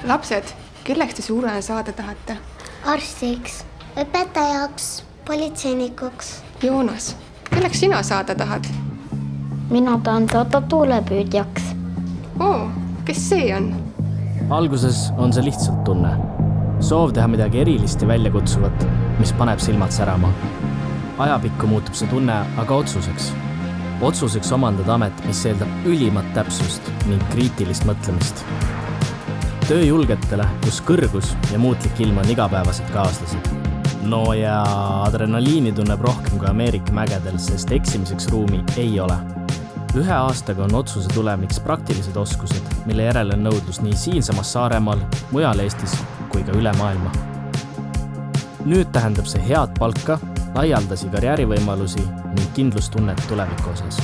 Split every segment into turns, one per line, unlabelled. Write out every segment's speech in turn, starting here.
Lapsed, kelleks te suurena saada tahate?
Arstiks, õpetajaks, politseinikuks.
Joonas, kelleks sina saada tahad?
Mina tahan saada tuulepüüdjaks.
Oo, kes see on?
Alguses on see lihtsalt tunne. Soov teha midagi erilist ja väljakutsuvat, mis paneb silmad särama. Ajapikku muutub see tunne aga otsuseks. Otsuseks omandada amet, mis eeldab ülimat täpsust ning kriitilist mõtlemist. Töö julgetele, kus kõrgus ja muutlik ilm on igapäevased kaaslased. No ja adrenaliini tunneb rohkem kui Ameerika mägedel, sest eksimiseks ruumi ei ole. 1 aastaga on otsuse tulemiks praktilised oskused, mille järele on nõudlus nii siinsamas Saaremaal, mujal Eestis kui ka üle maailma. Nüüd tähendab see head palka, laialdasi karjäärivõimalusi ning kindlustunnet tuleviku osas.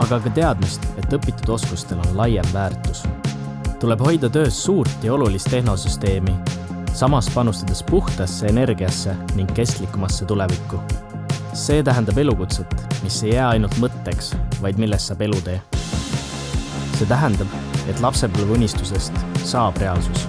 Aga ka teadmist, et õpitud oskustel on laiem väärtus. Tuleb hoida töös suurt ja olulist tehnosüsteemi, samas panustades puhtasse energiasse ning kestlikumasse tulevikku. See tähendab elukutset, mis ei jää ainult mõtteks, vaid millest saab elutee. See tähendab, et lapsepõlve unistusest saab reaalsus.